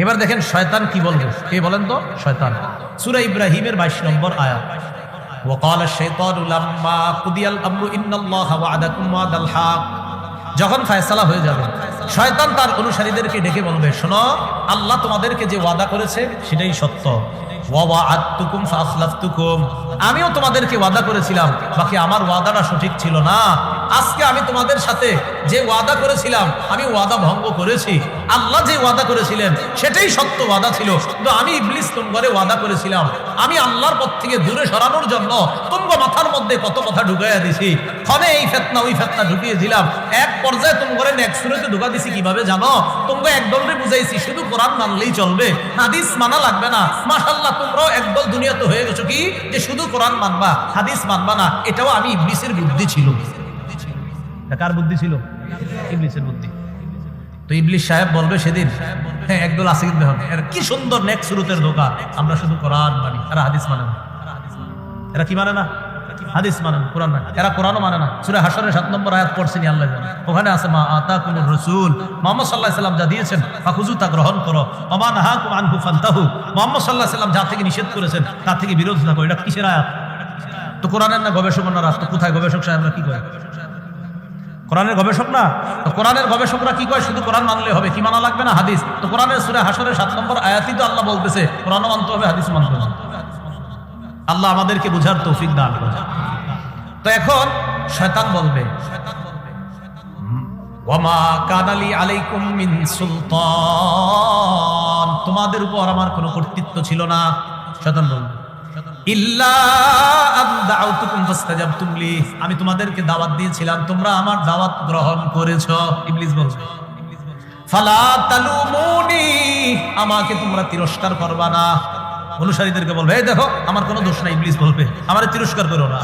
এবার দেখেন শয়তান কি বলবে, কে বলেন তো? শয়তান। সূরা ইব্রাহিমের 22 নম্বর আয়াত, ওয়াকালা শাইতানু লাম্মা কুদিয়াল আমরু ইন্নাল্লাহা ওয়া'আদাকুম ওয়া'দাল হক। যখন ফয়সালা হয়ে যাবে, শয়তান তার অনুসারীদেরকে ডেকে বলবে, শোনো, আল্লাহ তোমাদেরকে যে ওয়াদা করেছে সেটাই সত্য। ওয়া ওয়া'আদতুকুম ফাআখলাফতুকুম, আমিও তোমাদেরকে ওয়াদা করেছিলাম, বাকি আমার ওয়াদাটা সঠিক ছিল না। আজকে আমি তোমাদের সাথে যে ওয়াদা করেছিলাম আমি ওয়াদা ভঙ্গ করেছি। আল্লাহ যে ওয়াদা করেছিলেন সেটাই সত্য ওয়াদা ছিল, কিন্তু আমি ইবলিস তোমারে ওয়াদা করেছিলাম, আমি আল্লাহর পথ থেকে দূরে সরানোর জন্য তোমার মাথার মধ্যে কত কথা ঢুকাইয়া দিছি, ফলে এই ফিতনা ওই ফিতনা ঢুকিয়ে দিলাম। এক পর্যায়ে তোমারে নেক্সট সুরতে ঢুকা দিছি কিভাবে জানো? তোমরা একদলরে বুঝাইছি শুধু কোরআন মানলেই চলবে, হাদিস মানা লাগবে না। মাশাআল্লাহ, তোমরাও একদল দুনিয়াতে হয়ে গেছো কি যে শুধু কোরআন মানবা, হাদিস মানবা না। এটাও আমি ইবলিসের বুদ্ধি ছিল। কার বুদ্ধি ছিল? ইবলিসের বুদ্ধি। তো ইবলিস সাহেব বলবে সেদিন, হ্যাঁ একদল আছে কিন্তু এরা কি সুন্দর নেক্সট সুরতের ধোকা, আমরা শুধু কোরআন মানি, এরা হাদিস মানে না। এরা কি মানে না? হাদিস মানে না, কোরআন মানে। এরা কোরআনও মানে না। সূরা হাশরের 7 নম্বর আয়াত পড়ছেন আল্লাহ জানে, ওখানে আছে মা আতাকুমুর রাসূল, মুহাম্মদ সাল্লাল্লাহু আলাইহি ওয়াসাল্লাম যা দিয়েছেন ফাখুযু, তা গ্রহণ করো। ওয়া মা নাহাকুম আনহু ফান্তাহু, মুহাম্মদ সাল্লাল্লাহু আলাইহি ওয়াসাল্লাম যা থেকে নিষেধ করেছেন তা থেকে বিরত থাকো। এটা কিসের আয়াত? তো কোরআনের না গবেষকরা, তো কোথায় গবেষক সাহেবরা কি করে? কোরআনের গবেষক না। তো কোরআনের গবেষকরা কি কয়? শুধু কোরআন মানলে হবে, কি মানা লাগবে না? হাদিস। তো কোরআনের সূরা হাশরের 7 নম্বর আয়াতই তো আল্লাহ বলতেছে কোরআনও মানতে হবে, হাদিস মানতে হবে। আল্লাহ আমাদেরকে বুঝার তৌফিক দান করুন। তো এখন শয়তান বলবে, ওয়ামা কানা লি আলাইকুম মিন সুলতান, তোমাদের উপর আমার কোনো কর্তৃত্ব ছিল না। শয়তান বলবে, ইল্লা আন দাউতুকুম ফাস্তাজাবতুম লি, আমি তোমাদেরকে দাওয়াত দিয়েছিলাম, তোমরা আমার দাওয়াত গ্রহণ করেছো। ইবলিস বলবে, ফালা তালুমুনি, আমাকে তোমরা তিরস্কার করবা না। অনুসারীদেরকে বলবে, এই দেখো আমার কোনো দোষ নাই। ইবলিস বলবে, আমারে তিরস্কার করো না।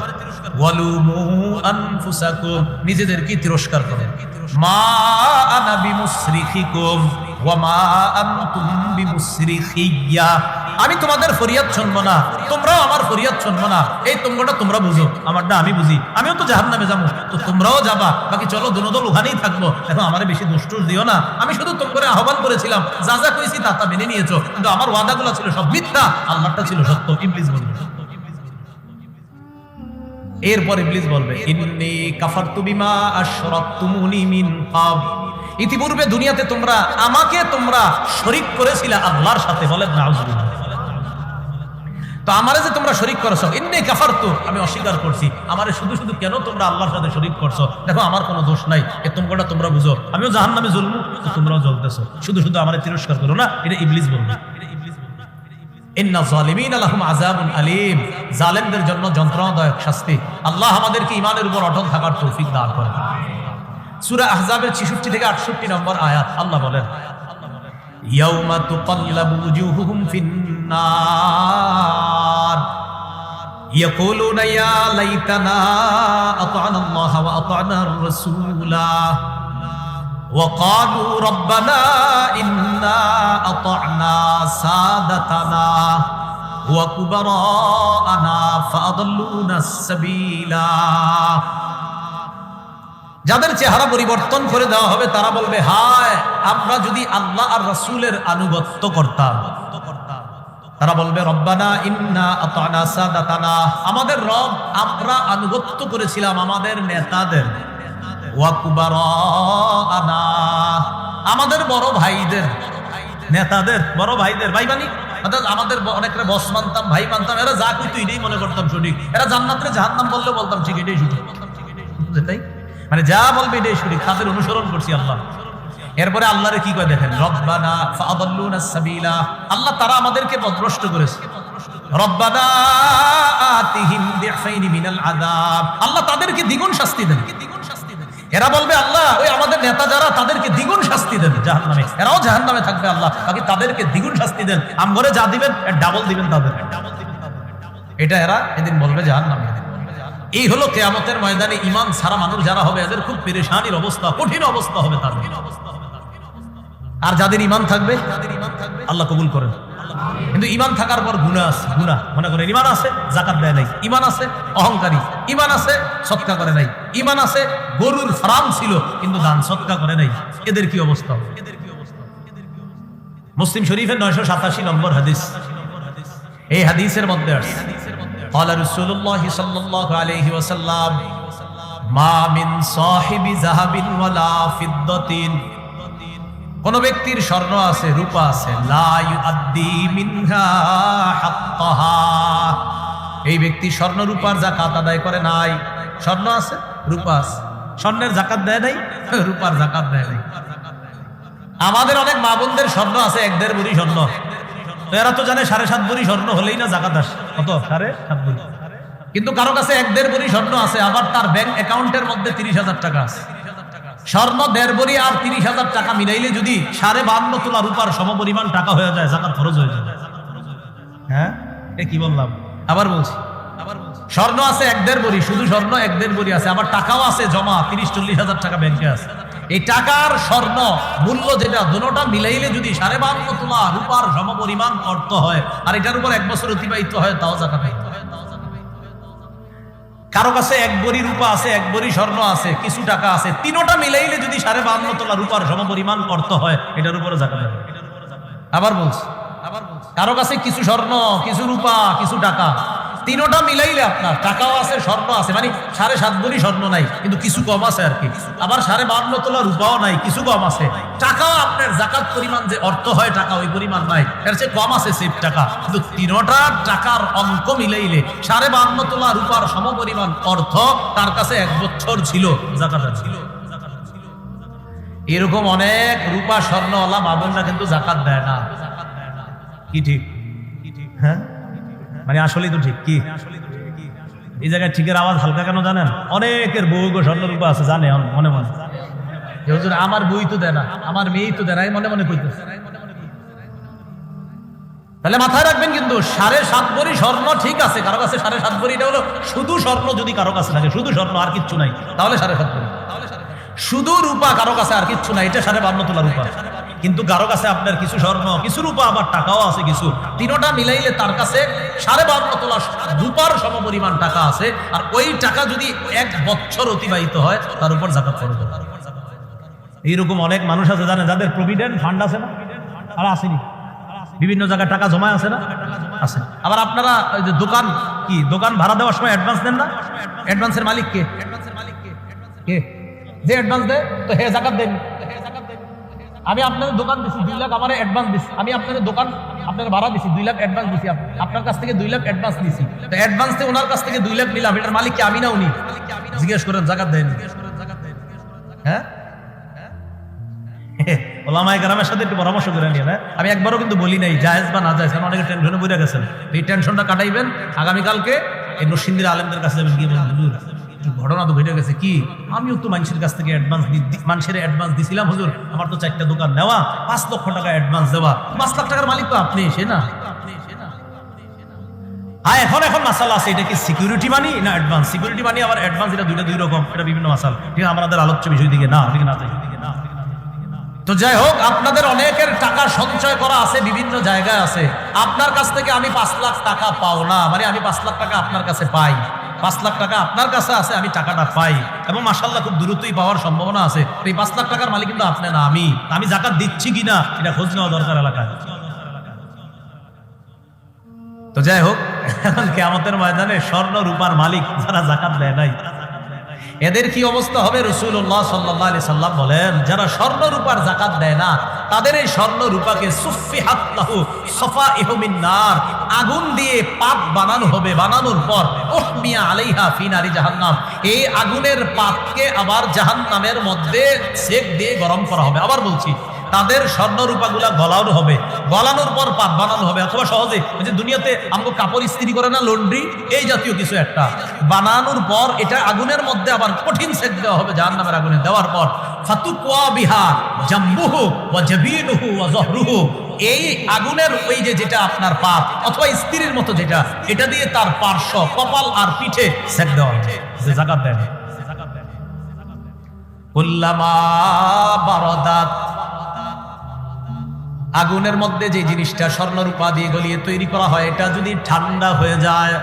ওয়ালুমু আনফুসাকুম, নিজেদেরকে তিরস্কার করো। মা আনা বিমুসরিখিকুম ওয়া মা আনতুম বিমুসরিখিয়া, আমি তোমাদের ফরিয়াদ শুনবো না, তোমরাও আমার ফরিয়াদ শুনবো না। এই তোমরা তোমরা বুঝো, আমারটা আমি বুঝি, আমিও তো জাহান্নামে যাবো, তো তোমরাও যাবা, বাকি চলো দুনো ওখানেই থাকবো। এখন আমারে বেশি দোষ দিও না, আমি শুধু তোমরা আহ্বান করেছিলাম, যা যা কইছি তা তা মেনে নিয়েছো, কিন্তু আমার ওয়াদাগুলো ছিল সব মিথ্যা, আল্লাহটা ছিল সত্য। ইবলিস বলবে। এরপর ইবলিস বলবে, ইন্নী কাফারতু বিমা আশরাকতুমুনি মিন ক্বাব, ইতিপূর্বে দুনিয়াতে তোমরা আমাকে শরীক করেছিলে আল্লাহর সাথে। বলেন নাউযুবিল্লাহ। তো আমারে যে তোমরা শরীক করছো, ইন্নী কাফারতু, আমি অস্বীকার করছি। আমারে শুধু শুধু কেন তোমরা আল্লাহর সাথে শরীক করছো? দেখো আমার কোনো দোষ নাই, এ তোমরা বুঝো, আমিও জাহান্নামে জ্বলবো, তো তোমরাও জ্বলতেছো, শুধু শুধু আমারে তিরস্কার করো না। এটা ইবলিস বলবে। ইন্না যালিমিনা লাহুম আযাবুন আলীম, জালেমদের জন্য যন্ত্রণাদায়ক শাস্তি। আল্লাহ আমাদেরকে ঈমানের উপর অটল থাকার তৌফিক দান করেন। সূরা আহজাবের 66 থেকে 68 নম্বর আয়াত আল্লাহ বলেন, ইয়াউমা তুকাল্লাবু ওয়ুজুহুহুম ফিন্নার ইয়াকুলুনা ইয়া লাইতানা আতা'না আল্লাহ ওয়া আতা'না আর-রাসূলা ওয়া ক্বালু রাব্বানা ইন্না আতা'না সাদাতানা ওয়া কুবারা'না ফাআদাল্লুনা আস-সাবিলা। যাদের চেহারা পরিবর্তন করে দেওয়া হবে তারা বলবে, হায় আমরা যদি আল্লাহ আর রাসূলের আনুগত্য করতাম। তারা বলবে, রব্বানা ইন্না আতা'না সাদাতানা, আমাদের রব আমরা আনুগত্য করেছিলাম আমাদের নেতাদের, ওয়া কুবারা'না, আমাদের বড় ভাইদের, নেতাদের বড় ভাইদের, ভাই মানি অর্থাৎ আমাদের অনেকরা বস মানতাম, ভাই মানতাম, এরা যা কইতো এটাই মনে করতাম সঠিক, এরা জান্নাতে জাহান্নাম বললে বলতাম ঠিক, এটাই সঠিক। তাই মানে যা বলবে এটাই সঠিক, তাদের অনুসরণ করছি আল্লাহ। এরপরে আল্লাহরে কি কয় দেখেন, রব্বানা ফাআদাল্লুনা আস-সাবিলা, আল্লাহ তারা আমাদেরকে পথভ্রষ্ট করেছে। রব্বানা আতিহিম দি'ফাইনি মিনাল আযাব, আল্লাহ তাদেরকে দ্বিগুণ শাস্তি দেন। এরা বলবে, আল্লাহ ওই আমাদের নেতা যারা তাদেরকে দ্বিগুণ শাস্তি দেন জাহান্নামে, এরাও জাহান্নামে থাকবে আল্লাহ, বাকি তাদেরকে দ্বিগুণ শাস্তি দেন, আমগরে যা দিবেন এর ডাবল দিবেন তাদের। এটা এরা এদিন বলবে জাহান্নামে। এই হলো কিয়ামতের ময়দানে ঈমান ছাড়া মানুষ যারা হবে এদের খুব পেরেশানির অবস্থা, কঠিন অবস্থা হবে তাদের। আর যাদের ঈমান থাকবে আল্লাহ কবুল করেন। কিন্তু ঈমান থাকার পর গুনাহ আছে, গুনাহ মনে করেন ঈমান আছে যাকাত দেয় নাই, ঈমান আছে অহংকারী, ঈমান আছে সদকা করে নাই, ঈমান আছে গরুর ফার্ম ছিল কিন্তু দান সদকা করে নাই, এদের কি অবস্থা হবে? মুসলিম শরীফের 987 নম্বর হাদিস। এই হাদিসের মধ্যে আছে قال رسول الله صلى الله عليه وسلم ما من صاحب ذهب ولا فضة, কোন ব্যক্তির স্বর্ণ আছে রূপা আছে, লা ইউআদ্দি মিনহা হাক্কাহা, এই ব্যক্তি স্বর্ণ রূপার যাকাত আদায় করে নাই। স্বর্ণ আছে রূপা আছে, স্বর্ণের যাকাত দেয় নাই, রূপার যাকাত দেয় নাই। আমাদের অনেক মা বোনদের স্বর্ণ আছে 1.5 ভরি স্বর্ণ, তো এরা তো জানে 7.5 ভরি স্বর্ণ হলেই না যাকাত আসে, কত 7.5 ভরি। কিন্তু কারো কাছে 1.5 ভরি স্বর্ণ আছে, আবার তার ব্যাংক অ্যাকাউন্টের মধ্যে 30,000 টাকা আছে। স্বর্ণ 1.5 ভরি আর 30,000 টাকা মিলাইলে যদি 52.5 তোলা রূপার সমপরিমাণ টাকা হয়ে যায়, যাকাত খরচ হয়ে যায়। হ্যাঁ, এ কি বললাম? আবার বলছি, স্বর্ণ আছে 1.5 ভরি, শুধু স্বর্ণ 1.5 ভরি আছে, আবার টাকাও আছে জমা 30-40,000 টাকা ব্যাংকে আছে। এই টাকার স্বর্ণ মূল্য যেটা, দুটোটা মিলাইলে যদি 52.5 তোলা রূপার সমপরিমাণ অর্থ হয়, আর এটার উপর 1 বছর অতিবাহিত হয়, তাও যাকাত হয়। কারো কাছে 1 ভরি রূপা আছে, 1 ভরি স্বর্ণ আছে, কিছু টাকা আছে, তিনোটা মিলাইলে যদি 52.5 তোলা রূপার সমপরিমাণ অর্থ হয়, এটার উপরে যাকাত হয়। আবার বলছি, কারো কাছে কিছু স্বর্ণ, কিছু রূপা, কিছু টাকা, তিনোটা মিলাইলে আপনার টাকাও আছে স্বর্ণ আছে, মানে 7.5 ভরি স্বর্ণ নাই কিন্তু কিছু কম আছে আর কি, আবার 52.5 তোলা রূপাও নাই, কিছু কম আছে, টাকাও আপনার যাকাত পরিমাণ যে অর্থ হয় টাকা ওই পরিমাণ নাই, এর চেয়ে কম আছে সেফ টাকা, কিন্তু তিনোটা টাকার অঙ্ক মিলাইলে 52.5 তোলা রূপার সমপরিমাণ অর্থ তার কাছে 1 বছর ছিল, যাকাত ছিল। এরকম অনেক রূপা স্বর্ণওয়ালা মা বোনরা কিন্তু যাকাত দেয় না। কি ঠিক? হ্যাঁ, মানে আসলেই তো ঠিক। কি এই জায়গায় ঠিকের আওয়াজ হালকা কেন জানেন? অনেকের বউ স্বর্ণ রূপা আছে, জানে মনে মনে, আমার বই তো দেয় না, আমার মেয়েই তো দেয় না, মনে মনে কইতেছে। তাহলে মাথায় রাখবেন কিন্তু 7.5 ভরি স্বর্ণ ঠিক আছে, কারো কাছে 7.5 ভরি, এটা হলো শুধু স্বর্ণ যদি কারো কাছে থাকে, শুধু স্বর্ণ আর কিচ্ছু নাই, তাহলে 7.5 ভরি। শুধু রূপা কারো কাছে আর কিচ্ছু নাই, এটা 52.5 তোলা রূপা। কিন্তু কারো কাছে আপনার কিছু স্বর্ণ, কিছু রূপা, আবার টাকাও আছে কিছু, তিনোটা মিলাইলে তার কাছে 52.5 তোলা রূপার সমপরিমাণ টাকা আছে, আর ওই টাকা যদি 1 বছর অতিবাহিত হয় তার উপর যাকাত খরচ হবে। এইরকম অনেক মানুষ আছে জানেন, যাদের প্রভিডেন্ট ফান্ড আছে না, আর আসেনি, বিভিন্ন জায়গায় টাকা জমা আছে না, আছে। আবার আপনারা ওই যে দোকান ভাড়া দেওয়ার সময় অ্যাডভান্স দেন না, অ্যাডভান্সের মালিক কে? কে যে অ্যাডভান্স দেয়, তো হে যাকাত দেন। আমি আপনাদের দোকান দিছি 2 লাখ, আমার অ্যাডভান্স দিছি, আমি আপনাদের দোকান আপনার ভাড়া দিছি 2 লাখ অ্যাডভান্স দিছি, আপনার কাছ থেকে 2 লাখ অ্যাডভান্স দিছি, তো অ্যাডভান্স দিয়ে ওনার কাছ থেকে 2 লাখ নিলাম, এটার মালিক কি আমি না উনি? জিজ্ঞেস করেন, যাকাত দেন। হ্যাঁ, ওলামায়ে কেরামের সাথে একটু পরামর্শ করে নিয়ে। আমি একবারও কিন্তু বলি নাই জায়েজ বা না জায়েজ, কারণ অনেকে টেনশনে পড়ে গেছেন। এই টেনশনটা কাটাইবেন, আগামীকালকে এই নরসিংদীর আলেমদের কাছে যাবেন, গিয়ে বলবেন হুজুর ঘটনা তো ঘটে গেছে, কি আমিও তো মানুষের কাছ থেকে অ্যাডভান্স দিছিলাম হুজুর, আমার তো 4টা দোকান নেওয়া, 5 লক্ষ টাকা অ্যাডভান্স দেওয়া, 5 লাখ টাকার মালিক তো আপনি, সে না? হ্যাঁ, এখন মাসালা আছে, এটা কি সিকিউরিটি মানি না অ্যাডভান্স? সিকিউরিটি মানি আবার অ্যাডভান্স, এটা দুইটা 2 রকম, এটা বিভিন্ন মাসাল, ঠিক আছে, আমাদের আলোচ্য বিষয় দিকে না, ঠিক না? তো যাই হোক, আপনাদের অনেকের টাকা সঞ্চয় করা আছে, বিভিন্ন জায়গায় আছে, আপনার কাছ থেকে আমি 5 লাখ টাকা পাও না, মানে আমি 5 লাখ টাকা আপনার কাছে পাই, 5 লাখ টাকা আপনার কাছে আছে, আমি টাকাটা পাই, এবং মাশাআল্লাহ খুব দ্রুতই পাওয়ার সম্ভাবনা আছে। এই 5 লাখ টাকার মালিক কিন্তু আপনি না, আমি যাকাত দিচ্ছি কিনা এটা খোঁজ নেওয়া দরকার এলাকায়। তো যাই হোক, এখন কিয়ামতের ময়দানে স্বর্ণ রূপার মালিক যারা যাকাত দেয় নাই, এদের কি অবস্থা হবে? রাসূলুল্লাহ সাল্লাল্লাহু আলাইহি সাল্লাম বলেন, যারা স্বর্ণ রূপার যাকাত দেয় না, তাদের এই স্বর্ণ রূপাকে সুফিহাত লাহু সাফাইহু মিন নার, আগুন দিয়ে পাত বানানো হবে, বানানোর পর উহমিয়া আলাইহা ফি নারি জাহান্নাম, এই আগুনের পাতকে আবার জাহান্নামের মধ্যে সেক দিয়ে গরম করা হবে। আবার বলছি, তাদের স্বর্ণ রূপাগুলা গলানো হবে, গলানোর পর পাত বানানো হবে, অথবা সহজে ওই যে দুনিয়াতে আমাকে কাপড় ইস্ত্রি করে না, লন্ড্রি, এই জাতীয় কিছু একটা বানানোর পর এটা আগুনের মধ্যে আবার কঠিন সেক দেওয়া হবে, জাহান্নামের আগুনে দেওয়ার পর ফাতুকওয়া বিহা জামবুহু ওয়া জাবিনুহু ওয়া যহরুহু, এই আগুনের ওই যে যেটা আপনার পাত অথবা স্ত্রীর মতো যেটা, এটা দিয়ে তার পার্শ্ব, কপাল আর পিঠে সেক দেওয়া হবে। যে যাকাত দেন, কুল্লামা বারাদাত, আগুনের মধ্যে যে জিনিসটা স্বর্ণ রূপা দিয়ে গলিয়ে তৈরি করা হয়, এটা যদি ঠান্ডা হয়ে যায়,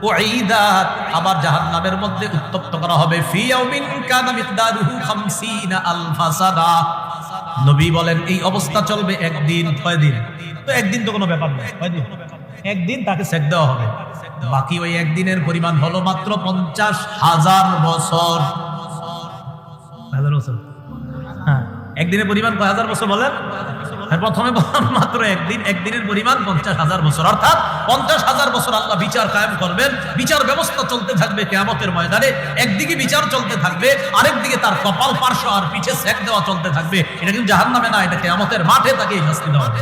উঈদাত, আবার জাহান্নামের মধ্যে উত্তপ্ত করা হবে, ফি ইয়াউমিন কানা মিকদারুহু 50 আলফা সানা, নবী বলেন এই অবস্থা চলবে একদিন। কয়দিন? তো একদিন তো কোনো ব্যাপার নয়, কয়দিন? একদিন তাকে সেক দেওয়া হবে। বাকি ওই একদিনের পরিমাণ হলো মাত্র 50,000 বছর। হ্যাঁ, একদিনের পরিমাণ কয় হাজার বছর বলেন? প্রথমে মাত্র একদিন, একদিনের পরিমাণ 50,000 বছর। অর্থাৎ 50,000 বছর আল্লাহ বিচার কায়েম করবেন। বিচার ব্যবস্থা চলতে থাকবে কিয়ামতের ময়দানে। একদিকে বিচার চলতে থাকবে, আরেকদিকে তার কপাল, পার্শ্ব আর পিছে সেক দেওয়া চলতে থাকবে। এটা কিন্তু জাহান্নামে না, এটা কিয়ামতের মাঠে তাকে শাস্তি দেওয়া হবে।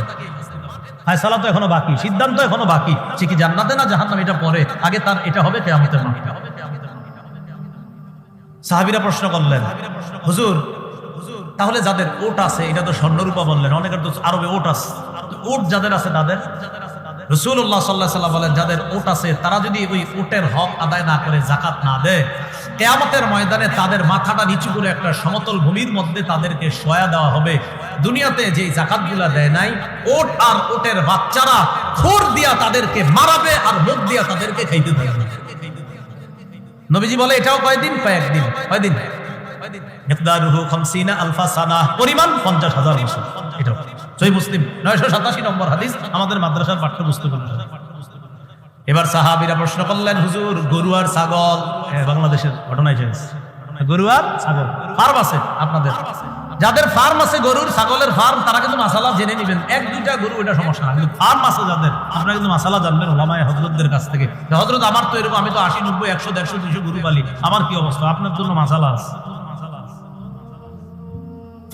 ফায়সালা তো এখনো বাকি, সিদ্ধান্ত এখনো বাকি, সে কি জান্নাতে না জাহান্নামে এটা পরে, আগে তার এটা হবে কিয়ামতের মাঠে। সাহাবীরা প্রশ্ন করলেন, হুজুর তাহলে যাদের ওট আছে, এটা তো স্বর্ণরূপা বললেন, অনেকের তো আরবে ওট আছে, ওট যাদের আছে তাদের? রাসূলুল্লাহ সাল্লাল্লাহু আলাইহি ওয়াসাল্লাম বলেন যাদের ওট আছে তারা যদি ওই ওটের হক আদায় না করে, যাকাত না দেয়, কিয়ামতের ময়দানে তাদের মাথাটা নিচু করে একটা সমতল ভূমির মধ্যে তাদেরকে শোয়া দেওয়া হবে। দুনিয়াতে যে যাকাতগুলা দেয় নাই, ওট আর ওটের বাচ্চারা খুর দিয়া তাদেরকে মারাবে আর মুখ দিয়া তাদেরকে খাইতে থাকবে। নবীজি বলে এটাও কয়দিন? কয়েকদিন। কয়দিন? মিকদারুহু 50,000 সানা, পরিমাণ 50,000 বছর। এটা সহিহ মুসলিম 987 নম্বর হাদিস, আমাদের মাদ্রাসার পাঠ্যপুস্তক। এবার সাহাবীরা প্রশ্ন করলেন, হুজুর গরু আর ছাগল, বাংলাদেশের ঘটনায় চলছে, গরু আর ছাগল ফার্ম আছে আপনাদের? যাদের ফার্ম আছে গরুর ছাগলের ফার্ম, তারা কিন্তু মাসালা জেনে নেবেন। এক দুইটা গরু এটা সমস্যা না, কিন্তু ফার্ম আছে যাদের, আপনারা কিন্তু মাসালা জানবেন ওলামায়ে হযরতদের কাছ থেকে। হযরত আমার তো এরকম, আমি তো 80, 90, 100, 150, 200 গরু পালি, আমার কি অবস্থা? আপনার জন্য মাসালা আছে।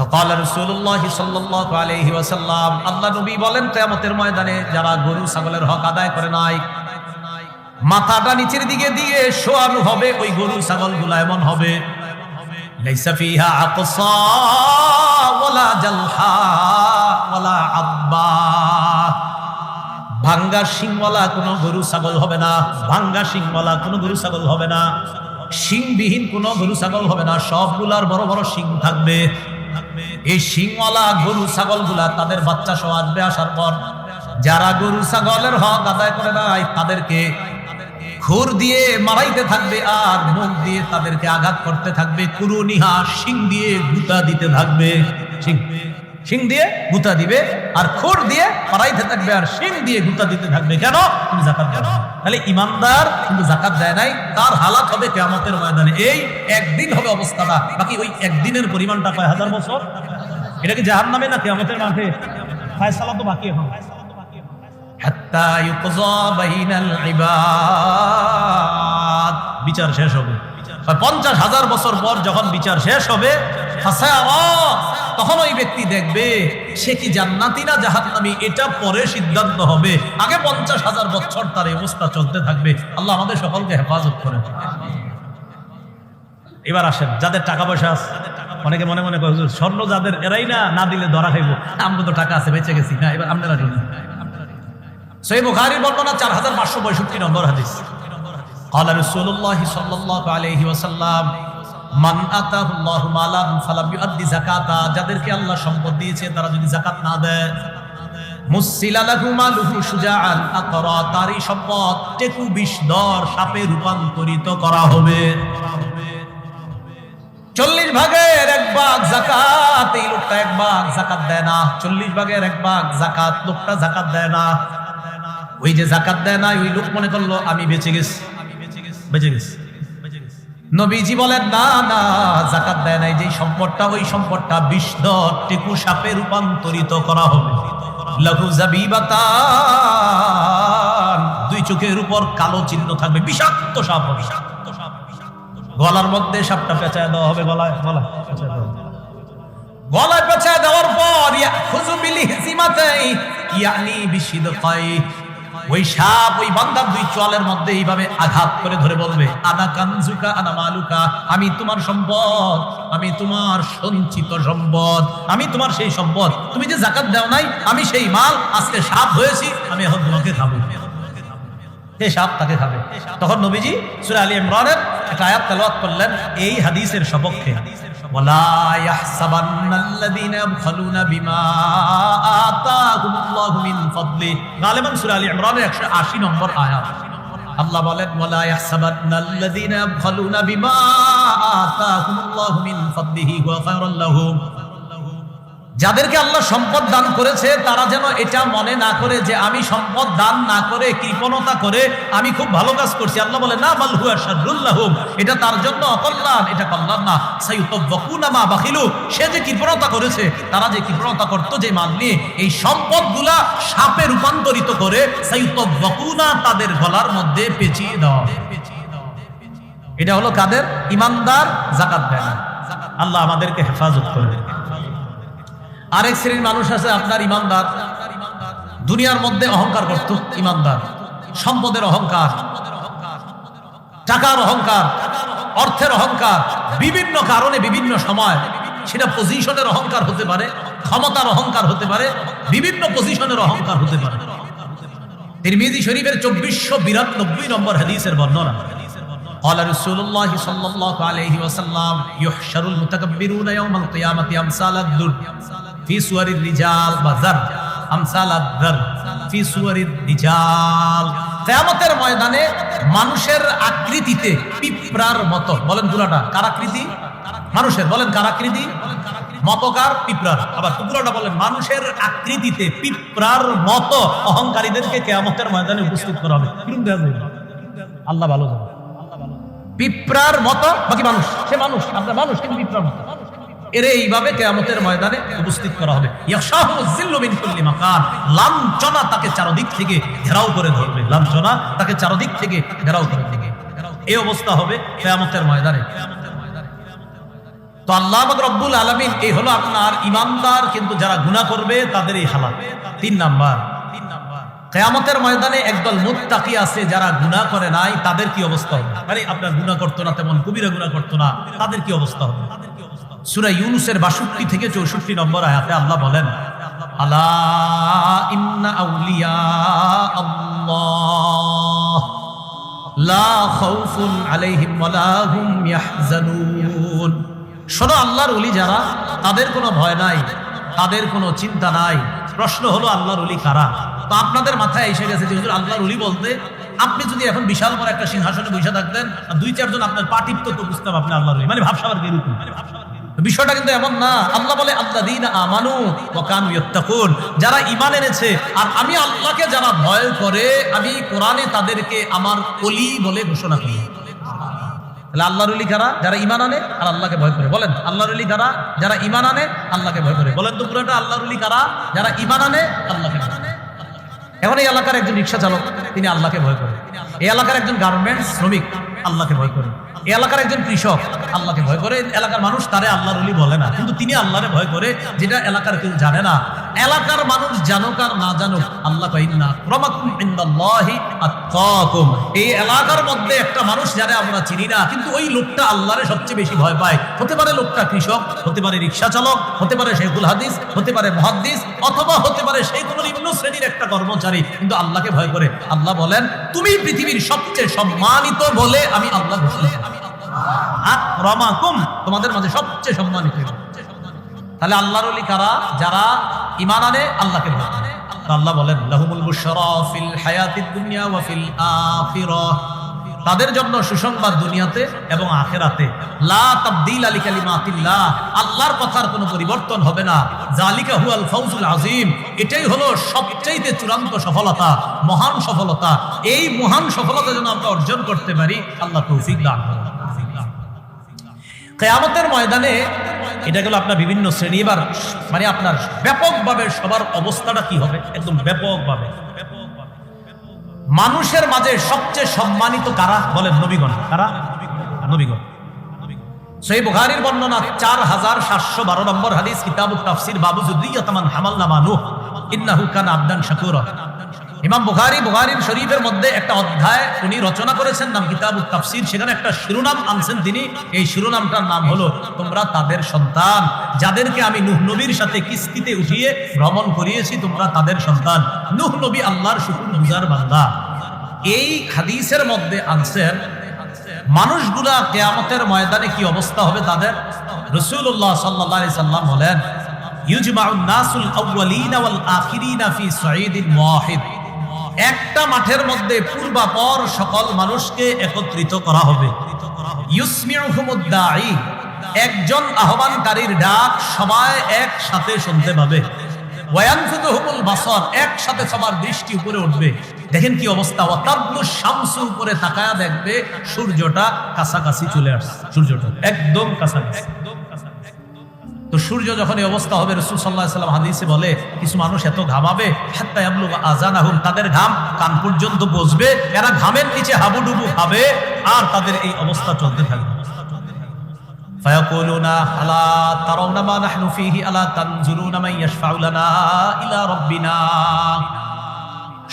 فقال رسول الله صلى الله عليه وسلم, আল্লাহ নবী বলেন কিয়ামতের ময়দানে যারা গরু ছাগলের হক আদায় করে নাই, মাথাটা নিচের দিকে দিয়ে শোয়ানো হবে, ওই গরু ছাগলগুলো এমন হবে, লাইসা ফিহা আকসা ওয়ালা জালহা ওয়ালা আব্বা, ভাঙ্গা শিংওয়ালা কোনো গরু ছাগল হবে না, ভাঙ্গা শিংওয়ালা কোনো গরু ছাগল হবে না, শিংবিহীন কোনো গরু ছাগল হবে না, সবগুলার বড় বড় শিং থাকবে। এই শিংওয়ালা গরু ছাগলগুলা তাদের বাচ্চা সহ আসবে। আসার পর যারা গরু ছাগলের হক আদায় করে নাই তাদেরকে খুর দিয়ে মারাইতে থাকবে আর মুখ দিয়ে তাদেরকে আঘাত করতে থাকবে, কুরুনিহা, শিং দিয়ে গুতা দিতে থাকবে। শিং দিয়ে গুতা দিবে আর খুর দিয়ে মারাইতে থাকবে আর শিং দিয়ে গুতা দিতে থাকবে। কেন? তুমি যাকাত দাও না। তাহলে ইমানদার কিন্তু যাকাত দেয় নাই, তার হালাত হবে কিয়ামতের ময়দানে এই একদিন হবে অবস্থাটা। বাকি ওই একদিনের পরিমাণটা কয় হাজার বছর? এটা কি জাহান্নামে না কিয়ামতের মাঠে? ফায়সালা তো বাকি এখন। হাত্তা ইউকযা বাইনাল ইবাদ, বিচার শেষ হবে। 50,000 বছর পর যখন বিচার শেষ হবে, তখন ওই ব্যক্তি দেখবে সে কি জান্নাতি না জাহান্নামী, এটা পরে সিদ্ধান্ত হবে। আগে 50,000 বছর তার এই অবস্থা চলতে থাকবে। আল্লাহ আমাদের সকলকে হেফাজত করেন। এবার আসেন যাদের টাকা পয়সা আছে, অনেকে মনে মনে করে হুজুর স্বর্ণ যাদের, এরাই না দিলে ধরা খাইবো, আমরা তো টাকা আছে বেঁচে গেছি না। এবার আপনারা শুনুন, সহিহ বুখারীর বর্ণনা 4562 নম্বর হাদিস। قال رسول الله صلى الله عليه وسلم মান আতাহুল্লাহু মালান ফালাম ইউআদ্দি যাকাতা, যাদেরকে আল্লাহ সম্পদ দিয়েছে তারা যদি যাকাত না দেয়, মুসিলা লাহু মালুহু শুজাআন আকরা, তারই সম্পদ টেকু বিষধর সাপে রূপান্তরিত করা হবে। 40 ভাগের 1 ভাগ যাকাত, এই লোকটা 1 ভাগ যাকাত দেয় না। 40 ভাগের 1 ভাগ যাকাত, লোকটা যাকাত দেয় না। ওই যে যাকাত দেয় না ওই লোক মনে করলো আমি বেঁচে গেছি, বেঁচে গেছি। নবীজি বলেন না না, যাকাত দেয় নাই যে সম্পদটা, ওই সম্পদটা বিষধর টেকু সাপে রূপান্তরিত করা হবে। লাহু জাবিবাতান, 2 চোখের উপর কালো চিহ্ন থাকবে, বিষাক্ত সাপ হবে। গলার মধ্যে সাপটা পেঁচায় দেওয়া হবে, গলায় পেঁচায় দেওয়ার পর ইয়াখুযু বিলিহজিমাতাই ইয়ানি বিশিদকাই, ওই সাপ ওই বান্দার 2 চোয়ালের মধ্যে এইভাবে আঘাত করে ধরে বলবে, আনা কানজুকা আনা মালুকা, আমি তোমার সম্পদ, আমি তোমার সঞ্চিত সম্পদ, আমি তোমার সেই সম্পদ, তুমি যে যাকাত দাও নাই, আমি সেই মাল, আজকে সাপ হয়েছি, আমি এখন তোমাকে খাবো। সেই সাপ তাকে খাবে। তখন নবীজি সূরা আলী ইমরানের একটা আয়াত তেলাওয়াত করলেন এই হাদিসের সপক্ষে, ওয়ালা ইয়াহসাবান্নাল্লাযীনা ইয়াবখালুনা বিমা আতাহুমুল্লাহু মিন ফাদলি, গালিবান সূরা আলী ইমরানের 180 নম্বর আয়াত। আল্লাহ বলেন ওয়ালা ইয়াহসাবান্নাল্লাযীনা ইয়াবখালুনা বিমা আতাহুমুল্লাহু মিন ফাদলিহি ওয়া খায়রাল লাহুম, যাদেরকে আল্লাহ সম্পদ দান করেছে তারা যেন এটা মনে না করে যে আমি সম্পদ দান না করে কৃপণতা করে আমি খুব ভালো কাজ করছি। আল্লাহ বলে না, বাল হুয়া শাররুল লাহুম, এটা তার জন্য অকল্যাণ, এটা কল্যাণ না। সায়ুতাওয়াকুনা মা বাখিলু, সে যে কৃপণতা করেছে, তারা যে কৃপণতা করতো যে মাল নিয়ে, এই সম্পদগুলা সাপে রূপান্তরিত করে সায়ুতাওয়াকুনা তাদের গলার মধ্যে পেঁচিয়ে দেওয়া। এটা হলো কাদের? ইমানদার, যাকাত দেয় না। আল্লাহ আমাদেরকে হেফাজত করে। আরেক শ্রেণীর মানুষ আছে আপনার ইমানদার, দুনিয়ার মধ্যে অহংকার করত, ইমানদার, সম্পদের অহংকার, টাকার অহংকার, অর্থের অহংকার, বিভিন্ন কারণে বিভিন্ন সময়, সেটা পজিশনের অহংকার হতে পারে, ক্ষমতার অহংকার হতে পারে, বিভিন্ন পজিশনের অহংকার হতে পারে। তিরমিজি শরীফের 2492 নম্বর হাদিসের বর্ণনা, قال رسول الله صلى الله عليه وسلم يحشر المتكبرون يوم القيامة أمثال الذر في صور الرجال وذر أمثال الذر في صور الرجال। কিয়ামতের ময়দানে মানুষের আকৃতিতে পিঁপড়ার মতো, বলেন পুরাটা কার আকৃতি? মানুষের, বলেন কার আকৃতি? মতকার পিঁপড়ার। আবার পুরাটা বলেন মানুষের আকৃতিতে পিঁপড়ার মতো অহংকারীদেরকে কিয়ামতের ময়দানে উপস্থিত করা হবে। আল্লাহ ভালো জানে। পিঁপড়ার মতো, বাকি মানুষ, সে মানুষ, আপনার মানুষ কিন্তু পিঁপড়ার মতো, এর এইভাবে কিয়ামতের ময়দানে উপস্থিত করা হবে। ইয়াশাহু যিল্লু মিন কুল্লি মাকান, লাঞ্ছনা তাকে চারদিক থেকে ঘেরাও করে ধরবে, লাঞ্ছনা তাকে চারদিক থেকে ঘেরাও করে ধরবে। এই অবস্থা হবে কিয়ামতের ময়দানে। তো আল্লাহ পাক রব্বুল আলামিন, এই হলো আপনার ইমানদার, কিন্তু যারা গুনাহ করবে তাদের এই হালাত। 3 নাম্বার, কিয়ামতের ময়দানে একদল মুত্তাকি আছে যারা গুনাহ করে নাই, তাদের কি অবস্থা হবে? মানে আপনার গুনাহ করতো না, তেমন কবিরা গুনাহ করতো না, তাদের কি অবস্থা হবে? সূরা ইউনূসের 62 থেকে 64 নম্বর আয়াতে আল্লাহ বলেন, আলা ইন্না আউলিয়া আল্লাহ লা খাউফুন আলাইহিম ওয়ালা হুম ইয়াহজানুন। শোনো, আল্লাহর ওলি যারা, তাদের কোনো ভয় নাই, তাদের কোনো চিন্তা নাই। প্রশ্ন হলো আল্লাহর ওলি কারা? তো আপনাদের মাথায় এসে গেছে যে হুজুর আল্লাহর ওলি বলতে আপনি যদি এখন বিশাল বড় একটা সিংহাসনে বসে থাকতেন আর 2-4 জন আপনার পা টিপতো, তো বুঝতাম আপনি আল্লাহর ওলি, মানে ভাবসাবার এরকম। বিষয়টা কিন্তু এমন না। আল্লাহ বলে আল্লাযীনা আমানু ওয়া কানু ইয়াত্তাকুন, যারা ঈমান এনেছে আর আমি আল্লাহকে যারা ভয় করে, আমি কোরআনে তাদেরকে আমার ওলি বলে ঘোষণা করি। তাহলে আল্লাহর ওলি কারা? যারা ঈমান আনে আর আল্লাহকে ভয় করে। বলেন আল্লাহর ওলি কারা? যারা ঈমান আনে, আল্লাহকে ভয় করে। বলেন তো পুরোটা, আল্লাহর ওলি কারা? যারা ঈমান আনে, আল্লাহকে ভয় করে। এখন এই এলাকার একজন রিক্সা চালক, তিনি আল্লাহকে ভয় করে। এই এলাকার একজন গার্মেন্টস শ্রমিক আল্লাহকে ভয় করে। এই এলাকার একজন কৃষক আল্লাহকে ভয় করে। এলাকার মানুষ তারে আল্লাহর ওলি বলে না, কিন্তু তিনি আল্লাহরে ভয় করে, যেটা এলাকার কেউ জানে না। এলাকার মানুষ জানুক আর না জানুক, আল্লাহ কয় ইন্না আক্রামাকুম ইনদাল্লাহি আতকাকুম। এই এলাকার মধ্যে একটা মানুষ যারা আমরা চিনি না, কিন্তু ওই লোকটা আল্লাহরে সবচেয়ে বেশি ভয় পায়। হতে পারে লোকটা কৃষক, হতে পারে রিক্সা চালক, হতে পারে শেখুল হাদিস, হতে পারে মুহাদ্দিস, অথবা হতে পারে সেই কোনো নিম্ন শ্রেণীর একটা কর্মচারী, কিন্তু আল্লাহকে ভয় করে। আল্লাহ বলেন তুমি পৃথিবীর সবচেয়ে সম্মানিত বলে আমি আল্লাহ ঘোষণা করি। আকরামাকুম, তোমাদের মাঝে সবচেয়ে সম্মানিত। তাহলে আল্লাহর ওলি কারা? যারা ঈমান আনে, আল্লাহকে ভয় করে। আল্লাহ বলেন লাহুমুল বুশরা ফিল হায়াতিদ দুনিয়া ওয়া ফিল আখিরাহ, তাদের জন্য সুসংবাদ দুনিয়াতে এবং আখিরাতে। লা তাবদীলা লিকালিমাতিল্লাহ, আল্লাহর কথার কোনো পরিবর্তন হবে না। যালিকা হুয়াল ফাউজুল আযীম, এটাই হলো সবচেয়ে চূড়ান্ত সফলতা, মহান সফলতা। এই মহান সফলতা যেন আমরা অর্জন করতে পারি, আল্লাহ তৌফিক দান করুন। কিয়ামতের ময়দানে এটা গেল আপনার বিভিন্ন শ্রেণী। এবার মানে আপনার ব্যাপকভাবে সবার অবস্থাটা কি হবে? একদম ব্যাপকভাবে মানুষের মাঝে সবচেয়ে সম্মানিত কারা? বলেন নবীগণ। কারা? নবীগণ। সহিহ বুখারীর বর্ণনা 4712 নম্বর হাদিস, কিতাবুত তাফসীর, বাবু যুররিয়াত মান হামালনা মা নূহ ইন্নাহু কানা আবদান শাকুরা। ইমাম বুখারীর শরীফের মধ্যে একটা অধ্যায় উনি রচনা করেছেন, নাম কিতাবুত তাফসীর। সেখানে একটা শিরোনাম আনছেন তিনি। এই শিরোনামটার নাম হলো তোমরা তাদের সন্তান, যাদেরকে আমি নূহ নবীর সাথে কিস্তিতে উঠিয়ে ভ্রমণ করিয়েছি, তোমরা তাদের সন্তান। নূহ নবী আল্লাহর শুকরগুজার বান্দা। এই হাদিসের মধ্যে আনছেন মানুষগুলা কিয়ামতের ময়দানে কি অবস্থা হবে তাদের। রাসূলুল্লাহ সাল্লাল্লাহু আলাইহি সাল্লাম বলেন ইউজমাউন নাসুল আউয়ালিনা ওয়াল আখিরিনা ফি সাঈদিন ওয়াহিদ, একটা মাঠের মধ্যে পূর্বাপর সকল মানুষকে একত্রিত করা হবে। ইউসমিউহুমুদ দাঈ, একজন আহ্বানকারীর ডাক সবাই একসাথে শুনতে পাবে, ওয়ায়ানফুতুহুমুল বাসার, একসাথে সবার দৃষ্টি উপরে উঠবে। দেখেন কি অবস্থা, ওয়াতাবলু শামসু, উপরে তাকায়া দেখবে সূর্যটা কাছাকাছি চলে আসছে, সূর্যটা একদম কাছাকাছি। তো সূর্য যখন এই অবস্থা হবে, রাসূল সাল্লাল্লাহু আলাইহি ওয়াসাল্লাম হাদিসে বলে কিছু মানুষ এত ঘামাবে, হাত্তা ইয়াবলুগা আযানাহুম, তাদের ঘাম কান পর্যন্ত পৌঁছবে, এরা ঘামের নিচে হাবুডুবু খাবে, আর তাদের এই অবস্থা চলতে থাকবে। ফায়াকুলুনা আলা তারাউনা মা নাহনু ফীহি আলা তানজুরুনা মান ইয়াশফাউ লানা ইলা রাব্বিনা।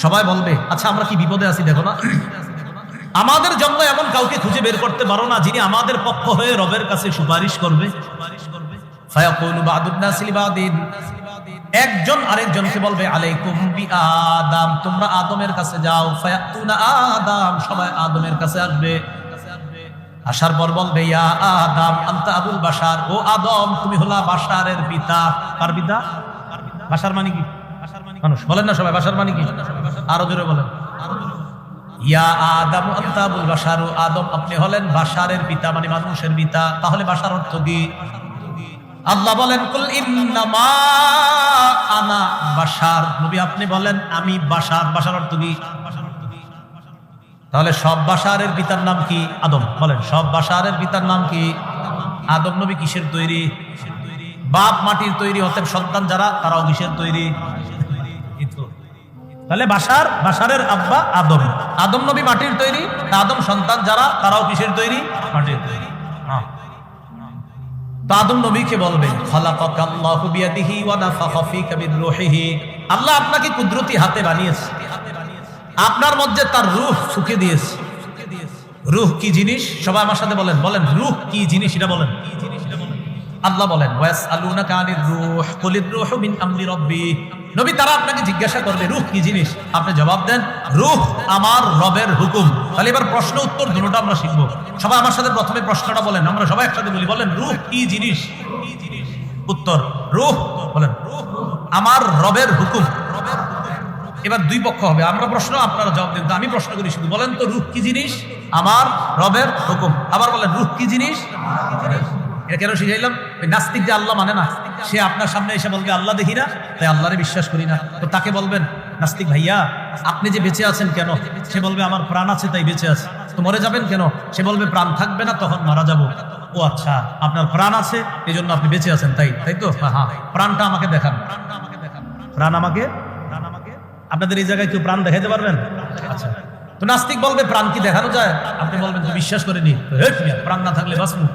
সবাই বলবে আচ্ছা আমরা কি বিপদে আছি দেখো না, আমাদের জন্য এমন কাউকে খুঁজে বের করতে পারো না যিনি আমাদের পক্ষ হয়ে রবের কাছে সুপারিশ করবে। ফায়াকুলু বা'দুন নাসি লিবাদিন, একজন আরেকজনকে বলবে আলাইকুম বিআদম, তোমরা আদমের কাছে যাও। ফায়াতুনা আদম, সবাই আদমের কাছে আসবে। আসার পর বলবে ইয়া আদম আনতা আবুল বাশার, ও আদম তুমি হলা বাশারের পিতা। কার পিতা? বাশার মানে কি? মানুষ বলেন না সবাই, বাশার মানে কি? আরো জোরে বলেন। ইয়া আদম আনতা আবুল বাশার, ও আদম আপনি হলেন বাশারের পিতা, মানে মানুষের পিতা। তাহলে বাশার অর্থ কি? আল্লাহ বলেন কুল ইন্নামা আনা বাশার, নবী আপনি বলেন আমি বাশার। বাশার অর্থ কি? তাহলে সব বাশারের পিতার নাম কি? আদম। বলেন সব বাশারের পিতার নাম কি? আদম। নবী কিসের তৈরি? বাপ মাটির তৈরি, অতএব সন্তান যারা তারাও কিসের তৈরি? তাহলে বাশারের আব্বা আদম, আদম নবী মাটির তৈরি, আদম সন্তান যারা তারাও কিসের তৈরি? মাটির তৈরি। তো আদম নবীকে বলবেন খালাকাল্লাহু বিয়াদিহি ওয়া নাফাখা ফীকা মিন রূহিহি, আল্লাহ আপনাকে কুদরতি হাতে বানিয়েছে, আপনার মধ্যে তার রূহ ফুঁকে দিয়েছে। রূহ কি জিনিস? সবাই আমার সাথে বলেন, বলেন রূহ কি জিনিস এটা বলেন। আল্লাহ বলেন ওয়াসআলুনাকা আনির রূহ কুলির রূহু মিন আমরি রাব্বি, নবী তারা আপনাকে জিজ্ঞাসা করবে রূহ কি জিনিস, আপনি জবাব দেন রূহ আমার রবের হুকুম। তাহলে এবার প্রশ্ন উত্তর দুটোটা আমরা শিখবো। সবাই আমার সাথে প্রথমে প্রশ্নটা বলেন, আমরা সবাই একসাথে বলি, বলেন রূহ কি জিনিস? উত্তর রূহ, বলেন আমার রবের হুকুম। এবার দুই পক্ষ হবে, আমরা প্রশ্ন আপনারা জবাব দেন। আমি প্রশ্ন করি শুধু, বলেন তো রূহ কি জিনিস? আমার রবের হুকুম। আবার বলেন রূহ কি জিনিস? এটা কেন শিখাইলাম? ওই নাস্তিক যে আল্লাহ মানে না, সে আপনার সামনে এসে বলবে আল্লাহ দেখি না তাই আল্লাহরে বিশ্বাস করি না, তো তাকে বলবেন নাস্তিক ভাইয়া আপনি যে বেঁচে আছেন কেন? সে বলবে আমার প্রাণ আছে তাই বেঁচে আছে। তো মরে যাবেন কেন? সে বলবে প্রাণ থাকবে না তখন মারা যাব। ও আচ্ছা, আপনার প্রাণ আছে এই জন্য আপনি বেঁচে আছেন, তাই তাই তো? হ্যাঁ, প্রাণটা আমাকে দেখান। প্রাণ আমাকে, আপনাদের এই জায়গায় কেউ প্রাণ দেখাইতে পারবেন? আচ্ছা, তো নাস্তিক বলবে প্রাণ কি দেখানো যায়? আপনি বলবেন তো বিশ্বাস করেনি, প্রাণ না থাকলে বাঁচবো।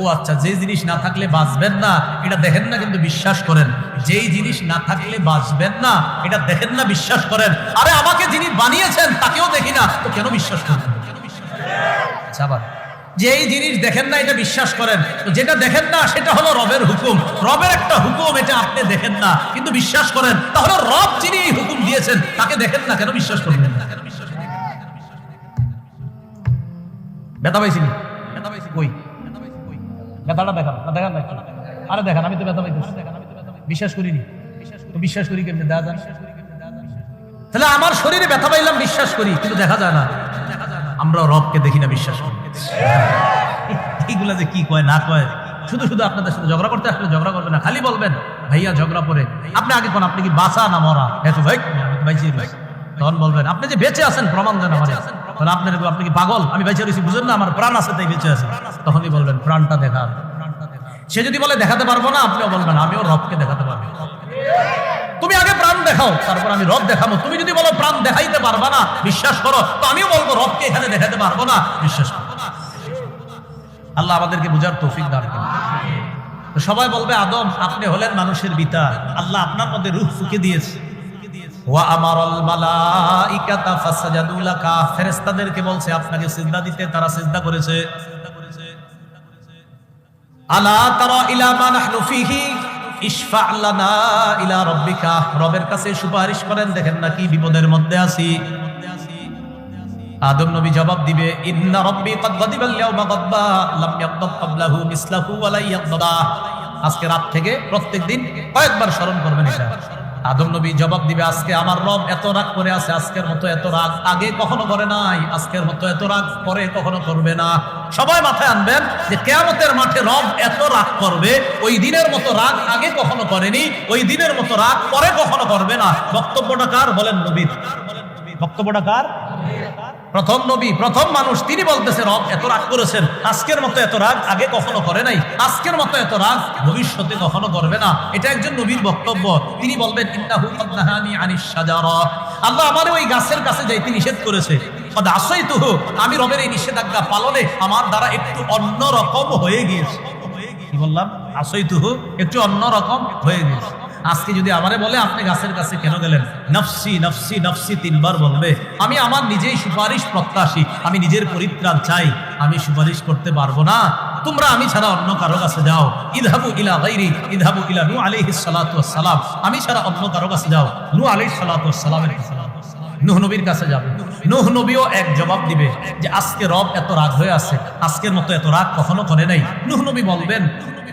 ও আচ্ছা, যে জিনিস না থাকলে বাঁচবেন না এটা দেখেন না কিন্তু বিশ্বাস করেন, যেই জিনিস না থাকলে বাঁচবেন না এটা দেখেন না বিশ্বাস করেন। আরে আমাকে যিনি বানিয়েছেন তাকেও দেখি না, তো কেন বিশ্বাস করবেন? আচ্ছা, আবার যেই জিনিস দেখেন না এটা বিশ্বাস করেন, তো যেটা দেখেন না সেটা হলো রবের হুকুম। রবের একটা হুকুম, এটা আপনি দেখেন না কিন্তু বিশ্বাস করেন, তাহলে রব যিনি হুকুম দিয়েছেন তাকে দেখেন না, কেন বিশ্বাস করবেন? ব্যথা পাইছি? কই ব্যথাটা দেখান না, দেখান না, আরে দেখান। আমি তো ব্যথা পাইতেছি, বিশ্বাস করিনি, তো বিশ্বাস করি কেমনে? দেখা যায়। তাহলে আমার শরীরে ব্যথা পাইলাম বিশ্বাস করি, কিন্তু দেখা যায় না। আমরা রবকে দেখি না, বিশ্বাস করি। এইগুলা যে কি কয় না কয়, শুধু শুধু আপনাদের সাথে ঝগড়া করতে আসলে ঝগড়া করবে না, খালি বলবেন ভাইয়া ঝগড়া পরে আপনি আগে কোন, আপনি কি বাঁচা না মরা? এত ভাই তখন বলবেন আপনি যে বেঁচে আছেন প্রমাণ দেন আমাদের। তাহলে আপনি কি পাগল? আমি বেঁচে রয়েছি বুঝেন না, আমার প্রাণ আছে তাই বেঁচে আছে। তখনই বলবেন প্রাণটা দেখান। সে যদি বলে দেখাতে পারবো না, আপনিও বলবেন আমিও রবকে দেখাতে পারবো। তুমি আগে প্রাণ দেখাও, তারপর আমি রব দেখাবো। তুমি যদি বলো প্রাণ দেখাইতে পারবা না, বিশ্বাস করো, তো আমিও বলবো রবকে এখানে দেখাতে পারবো না, বিশ্বাস করো। আল্লাহ আমাদেরকে বুঝার তৌফিক দান করুন। তো সবাই বলবে আদম আপনি হলেন মানুষের পিতা, আল্লাহ আপনার মধ্যে রূহ ফুঁকে দিয়েছে। ওয়া আমারাল মালাইকাতা ফাসাজাদু লাকা, ফেরেশতাদেরকে বলছে আপনাকে সিজদা দিতে, তারা সিজদা করেছে। আলা তারা ইলা মা নাহনু ফীহি ইশফা' লানা ইলা রাব্বিকা, রবের কাছে সুপারিশ করেন, দেখেন না কি বিপদের মধ্যে আছি। আদম নবী জবাব দিবে ইন্না রাব্বি ক্বাদ গাদিবাল ইয়াওমা গাদবা লাম ইয়াগদাব ক্বাবলাহু মিসলাহু ওয়া লা ইয়াগদাবা। আজকে রাত থেকে প্রত্যেকদিন কয়েকবার স্মরণ করবেন এটা। আদম নবী জবাব দিবে, আজকে আমার রব এত রাগ করে আছে, আজকের মতো এত রাগ আগে কখনো করে নাই, আজকের মতো এত রাগ পরে কখনো করবে না। সবাই মাথায় আনবেন যে কিয়ামতের মাঠে রব এত রাগ করবে, ওই দিনের মতো রাগ আগে কখনো করেনি, ওই দিনের মতো রাগ পরে কখনো করবে না। বক্তব্যটা কার বলেন? নবীর। বক্তব্যটা কার? প্রথম নবী, প্রথম মানুষ, তিনি বলতেছে রব এত রাগ করেছেন, আজকের মতো এত রাগ আগে কখনো করে নাই, আজকের মতো এত রাগ ভবিষ্যতে কখনো করবে না। এটা একজন নবীর বক্তব্য। তিনি বলবেন ইন্নাহু ক্বাদ নাহানি আনিশ শাজারা, আল্লাহ আমারে ওই গাছের কাছে যাইতে নিষেধ করেছে। ক্বাদ আসাইতুহু, আমি রবের এই নিষেধাজ্ঞা পালনে আমার দ্বারা একটু অন্যরকম হয়ে গিয়েছে। কি বললাম? আসাইতুহু, একটু অন্যরকম হয়ে গিয়েছে। আজকে যদি আমারে বলে আপনি গাছের কাছে কেন গেলেন, নফসি নফসি নফসি তিনবার বলবে, আমি আমার নিজেই সুপারিশ প্রত্যাশী, আমি নিজের পরিত্রাণ চাই, আমি সুপারিশ করতে পারবো না, তোমরা আমি ছাড়া অন্য কারো কাছে যাও। ইযহাবু ইলা গায়রি ইযহাবু ইলা নূহ আলাইহিস সালাতু ওয়াস সালাম, আমি ছাড়া অন্য কারো কাছে যাও। নূহ আলাইহিস সালাতু ওয়াস সালামের কাছে, নূহ নবীর কাছে যাবে। নূহ নবীও এক জবাব দিবে যে আজকে রব এত রাগ হয়ে আছে, আজকের মতো এত রাগ কখনো করে নাই। নূহ নবী বলবেন,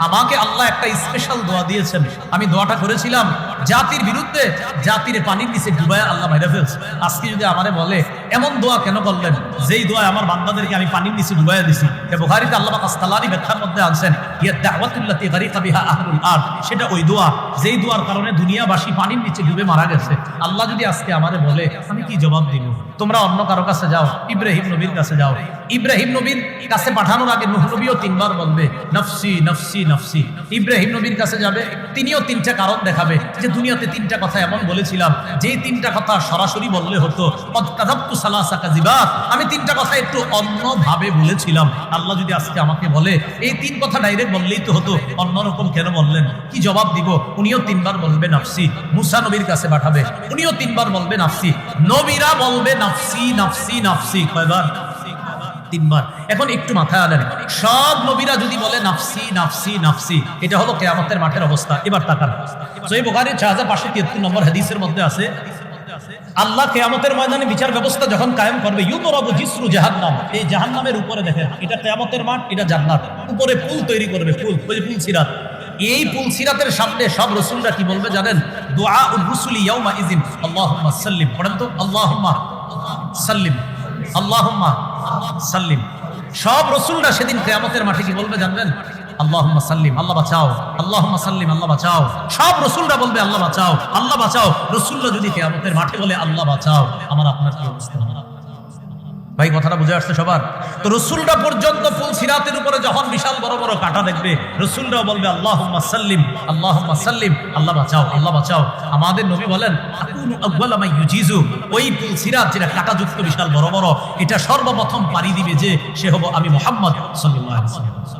আমাকে আল্লাহ একটা স্পেশাল দোয়া দিয়েছেন, আমি দোয়াটা করেছিলাম জাতির বিরুদ্ধে, জাতির পানির নিচে ডুবায় আল্লাহ মাইরা ফেলছে। আজকে যদি আমারে বলে এমন দোয়া কেন করলেন, যেই দোয়া আমার বান্দাদেরকে আমি পানির নিচে ডুবাইয়া দিছি। বুখারীতে আল্লাহ কাসতালানি ব্যাখ্যার মধ্যে আনছেন, ইয়া দাওয়াতুল্লাতি গারিকা বিহা আহলুল আরদ, সেটা ওই দোয়া যেই দোয়ার কারণে দুনিয়াবাসী পানির নিচে ডুবে মারা গেছে। আল্লাহ যদি আজকে আমারে বলে, আমি কি জবাব দিব? তোমরা অন্য কারো কাছে যাও, ইব্রাহিম নবীর কাছে যাও। ইব্রাহিম নবীর কাছে পাঠানোর আগে নূহ নবীও তিনবার বলবে নফসি নফসি নফসি। ইব্রাহিম নবীর কাছে যাবে, তিনিও তিনটা কারণ দেখাবে যে দুনিয়াতে তিনটা কথা এমন বলেছিলাম, যেই তিনটা কথা সরাসরি বললে হতো, কদ কাযাবতু সালাসা কাযিবাত, আমি তিনটা কথা একটু অন্যভাবে বলেছিলাম। আল্লাহ যদি আজকে আমাকে বলে এই তিন কথা ডাইরেক্ট বললেই তো হতো, অন্যরকম কেন বললেন? কি জবাব দিব? উনিও তিনবার বলবে নফসি। মুসা নবীর কাছে পাঠাবে, উনিও তিনবার বলবে নফসি। নবীরা বলবে নফসি নফসি নফসি। কয়বার? তিনবার। এখন একটু মাথায় আনেন, সব নবীরা যদি বলে নাফসি নাফসি নাফসি, এটা হলো কিয়ামতের মাঠের অবস্থা। এবার তাকান, সহিহ বুখারী 6573 নম্বর হাদিসের মধ্যে আছে, আল্লাহ কিয়ামতের ময়দানে বিচার ব্যবস্থা যখন কায়েম করবে, ইউদরাবু জিসরু জাহান্নাম, এই জাহান্নামের উপরে দেখেন, এটা কিয়ামতের মাঠ, এটা জান্নাত, উপরে পুল তৈরি করবে, পুল, ওই যে পুল সিরাত। এই পুল সিরাতের সামনে সব রাসূলরা কি বলবে জানেন? দুআউর রুসুলি ইয়াউমা ইযিন আল্লাহুম্মা সাল্লিম। পড়েন তো, আল্লাহুম্মা সাল্লিম, আল্লাহুম্মা সাল্লিম। সব রাসূলরা সেদিন কিয়ামতের মাঠে কি বলবে জানেন? আল্লাহুম্মা সাল্লিম, আল্লাহ বাঁচাও, আল্লাহুম্মা সাল্লিম, আল্লাহ বাঁচাও। সব রাসূলরা বলবে আল্লাহ বাঁচাও, আল্লাহ বাঁচাও। রাসূলরা যদি কিয়ামতের মাঠে বলে আল্লাহ বাঁচাও, আমার আপনার কি অবস্থা? ভাই কথাটা বুঝে আসছে সবার? তো রাসূলরা পর্যন্ত ফুল সিরাতের উপরে যখন বিশাল বড় বড় কাঁটা দেখবে, রাসূলরাও বলবে আল্লাহুম্মা সাল্লিম, আল্লাহুম্মা সাল্লিম, আল্লাহ বাঁচাও, আল্লাহ বাঁচাও। আমাদের নবী বলেন আকুনু আউয়ালা মা ইউজিজু, ওই ফুল সিরাত যেটা কাঁটাযুক্ত বিশাল বড় বড়, এটা সর্বপ্রথম পাড়ি দিবে যে, সে হবো আমি মুহাম্মদ সাল্লাল্লাহু আলাইহি ওয়াসাল্লাম।